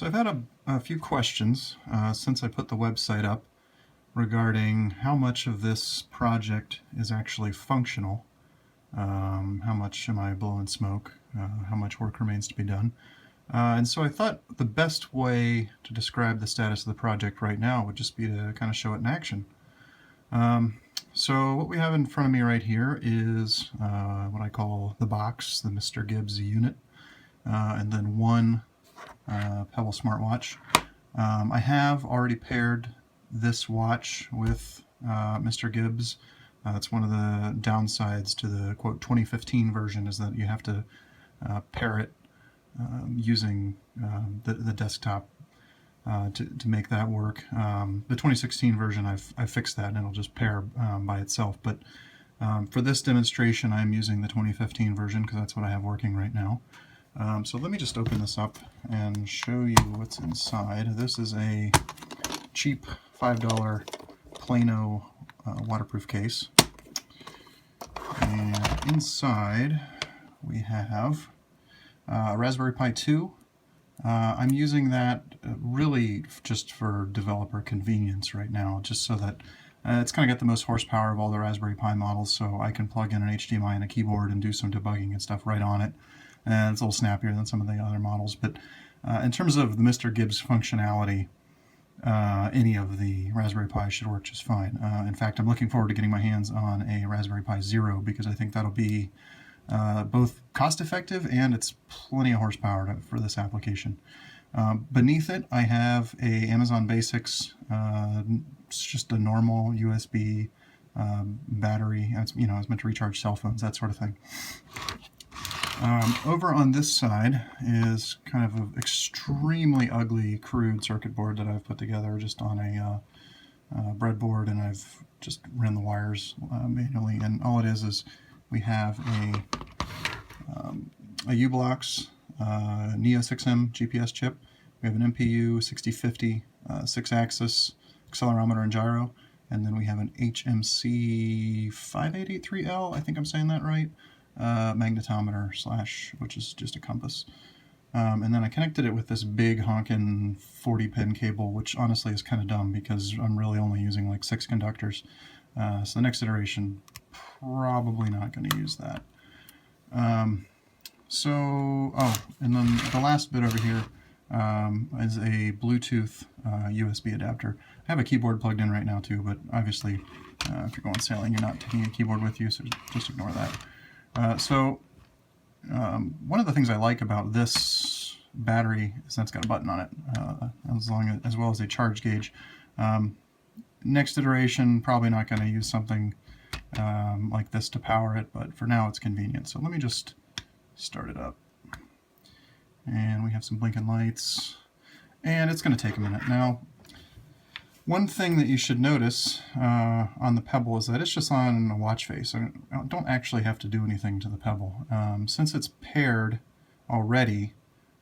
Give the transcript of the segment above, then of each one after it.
So I've had a few questions since I put the website up regarding how much of this project is actually functional, how much am I blowing smoke, how much work remains to be done. And so I thought the best way to describe the status of the project right now would just be to kind of show it in action. So what we have in front of me right here is what I call the box, the Mr. Gibbs unit, and then one Pebble smartwatch. I have already paired this watch with Mr. Gibbs. That's one of the downsides to the quote 2015 version, is that you have to pair it using the desktop to make that work. The 2016 version, I've fixed that and it'll just pair by itself. But for this demonstration, I'm using the 2015 version because that's what I have working right now. So let me just open this up and show you what's inside. This is a cheap $5 Plano waterproof case. And inside we have a Raspberry Pi 2. I'm using that really just for developer convenience right now, just so that it's kind of got the most horsepower of all the Raspberry Pi models, so I can plug in an HDMI and a keyboard and do some debugging and stuff right on it. And it's a little snappier than some of the other models. But in terms of the Mr. Gibbs functionality, any of the Raspberry Pi should work just fine. In fact, I'm looking forward to getting my hands on a Raspberry Pi Zero because I think that'll be both cost-effective and it's plenty of horsepower for this application. Beneath it, I have a Amazon Basics. It's just a normal USB battery. It's meant to recharge cell phones, that sort of thing. Over on this side is kind of an extremely ugly, crude circuit board that I've put together just on a breadboard, and I've just ran the wires manually. And all it is we have a U-Blox Neo 6M GPS chip. We have an MPU 6050 6-axis accelerometer and gyro, and then we have an HMC 5883L, I think I'm saying that right, magnetometer / which is just a compass. And then I connected it with this big honkin' 40-pin cable, which honestly is kind of dumb because I'm really only using like 6 conductors. So the next iteration, probably not going to use that. And then the last bit over here is a Bluetooth USB adapter. I have a keyboard plugged in right now too, but obviously if you're going sailing, you're not taking a keyboard with you, so just ignore that. One of the things I like about this battery is that it's got a button on it, as well as a charge gauge. Next iteration, probably not going to use something like this to power it, but for now it's convenient. So let me just start it up. And we have some blinking lights, and it's going to take a minute. Now, one thing that you should notice on the Pebble is that it's just on a watch face. I don't actually have to do anything to the Pebble. Since it's paired already,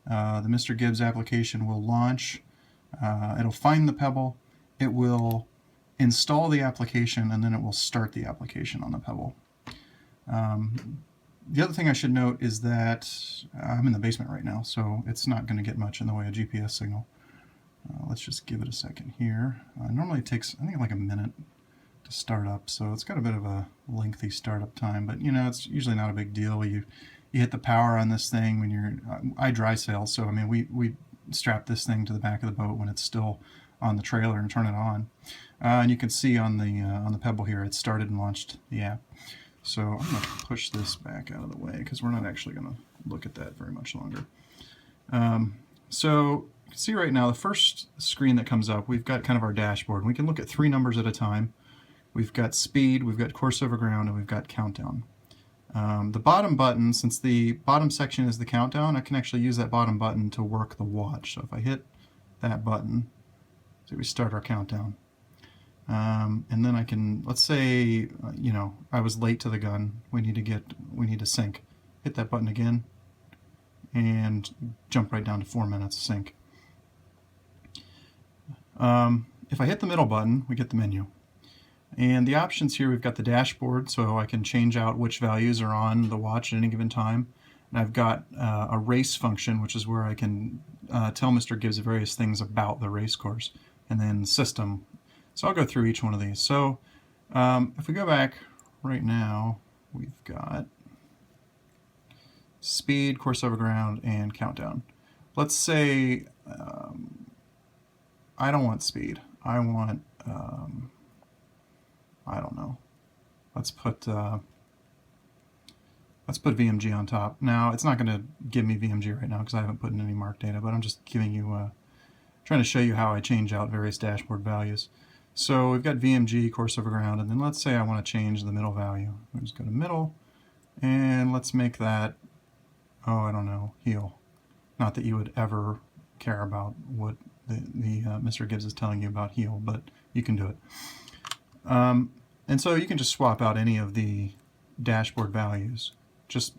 the Mr. Gibbs application will launch. It'll find the Pebble. It will install the application, and then it will start the application on the Pebble. The other thing I should note is that I'm in the basement right now, so it's not going to get much in the way of GPS signal. Let's just give it a second here. Normally it takes, I think, like a minute to start up, so it's got a bit of a lengthy startup time, but it's usually not a big deal. You hit the power on this thing when you're, I dry sail, so I mean we strap this thing to the back of the boat when it's still on the trailer and turn it on. And you can see on the Pebble here, it started and launched the app. So I'm going to push this back out of the way because we're not actually going to look at that very much longer. So you can see right now, the first screen that comes up, we've got kind of our dashboard. We can look at 3 numbers at a time. We've got speed, we've got course over ground, and we've got countdown. The bottom button, since the bottom section is the countdown, I can actually use that bottom button to work the watch. So if I hit that button, so we start our countdown. And then I can, let's say, I was late to the gun. We need to sync. Hit that button again, and jump right down to 4 minutes of sync. If I hit the middle button, we get the menu. And the options here, we've got the dashboard, so I can change out which values are on the watch at any given time. And I've got a race function, which is where I can tell Mr. Gibbs various things about the race course, and then system. So I'll go through each one of these. So if we go back right now, we've got speed, course over ground, and countdown. Let's say I don't want speed. I want, I don't know. Let's put VMG on top. Now, it's not going to give me VMG right now because I haven't put in any mark data, but I'm just giving you, trying to show you how I change out various dashboard values. So we've got VMG, course over ground, and then let's say I want to change the middle value. We'll just go to middle, and let's make that, oh, I don't know, heel. Not that you would ever care about what the Mr. Gibbs is telling you about heel, but you can do it. And so you can just swap out any of the dashboard values just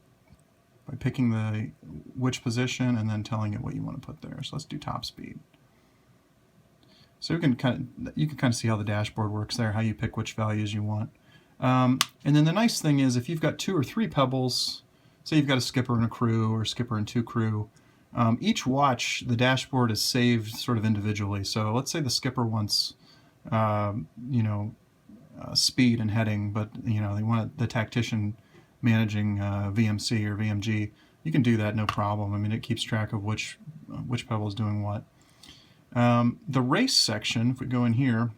by picking which position and then telling it what you want to put there. So let's do top speed. So you can kind of see how the dashboard works there, how you pick which values you want. And then the nice thing is if you've got 2 or 3 pebbles, say you've got a skipper and a crew or a skipper and 2 crew, each watch, the dashboard is saved sort of individually. So let's say the skipper wants, speed and heading, but they want the tactician managing VMC or VMG. You can do that no problem. I mean, it keeps track of which pebble is doing what. The race section, if we go in here,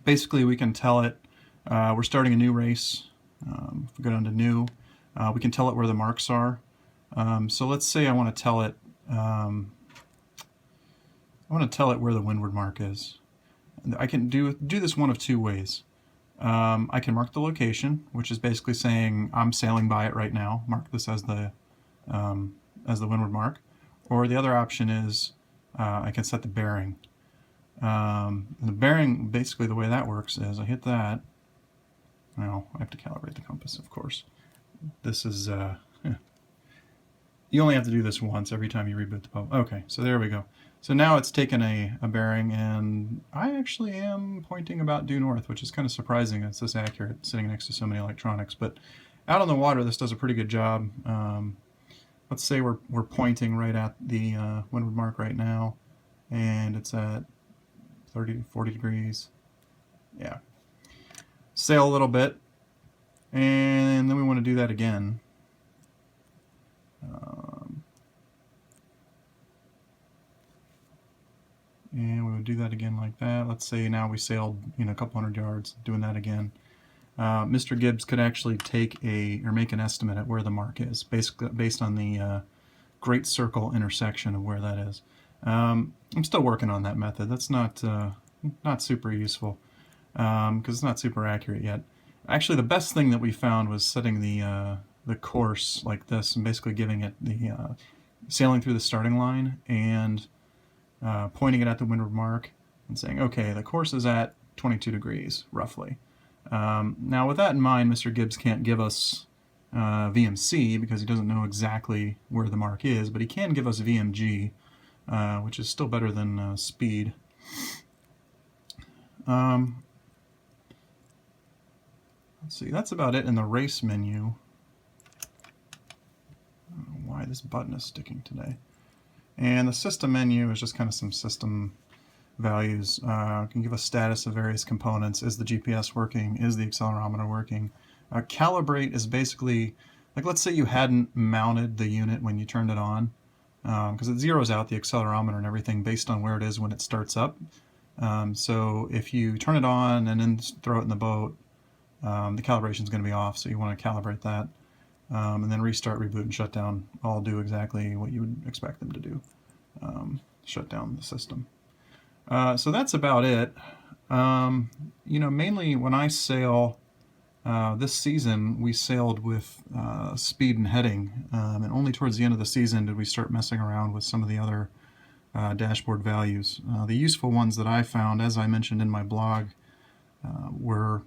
basically we can tell it we're starting a new race. If we go down to new, we can tell it where the marks are. So let's say I want to tell it where the windward mark is. I can do this one of 2 ways. I can mark the location, which is basically saying I'm sailing by it right now. Mark this as the windward mark. Or the other option is I can set the bearing. The bearing, basically the way that works is I hit that. Now I have to calibrate the compass, of course. This is you only have to do this once every time you reboot the pub. Okay, so there we go. So now it's taken a bearing, and I actually am pointing about due north, which is kind of surprising. It's this accurate, sitting next to so many electronics. But out on the water, this does a pretty good job. Let's say we're pointing right at the windward mark right now, and it's at 30 to 40 degrees. Yeah. Sail a little bit, and then we want to do that again. And we would do that again like that. Let's say now we sailed a couple hundred yards, doing that again. Mr. Gibbs could actually make an estimate at where the mark is, basically based on the great circle intersection of where that is. I'm still working on that method. That's not super useful because it's not super accurate yet. Actually, the best thing that we found was setting the course like this and basically giving it the sailing through the starting line and pointing it at the windward mark and saying, okay, the course is at 22 degrees, roughly. Now, with that in mind, Mr. Gibbs can't give us VMC because he doesn't know exactly where the mark is, but he can give us VMG, which is still better than speed. Let's see, that's about it in the race menu. I don't know why this button is sticking today. And the system menu is just kind of some system values. Can give a status of various components. Is the GPS working? Is the accelerometer working? Calibrate is basically, like let's say you hadn't mounted the unit when you turned it on, because it zeroes out the accelerometer and everything based on where it is when it starts up. So if you turn it on and then throw it in the boat, the calibration is going to be off, so you want to calibrate that. And then restart, reboot, and shut down all do exactly what you would expect them to do. Shut down the system. So that's about it. Mainly when I sail this season, we sailed with speed and heading, and only towards the end of the season did we start messing around with some of the other dashboard values. The useful ones that I found, as I mentioned in my blog, were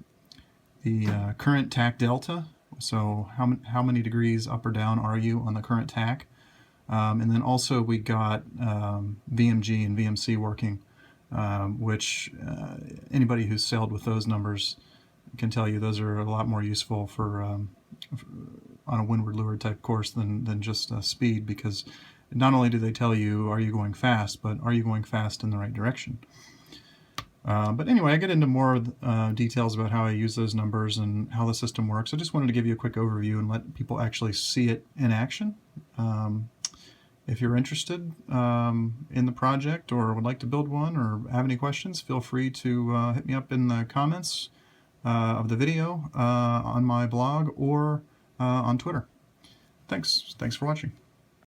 the current tack delta. So how many degrees up or down are you on the current tack? And then also we got VMG and VMC working, which anybody who's sailed with those numbers can tell you those are a lot more useful for on a windward leeward type course than just speed, because not only do they tell you, are you going fast, but are you going fast in the right direction? But anyway, I get into more details about how I use those numbers and how the system works. I just wanted to give you a quick overview and let people actually see it in action. If you're interested in the project or would like to build one or have any questions, feel free to hit me up in the comments of the video on my blog or on Twitter. Thanks for watching.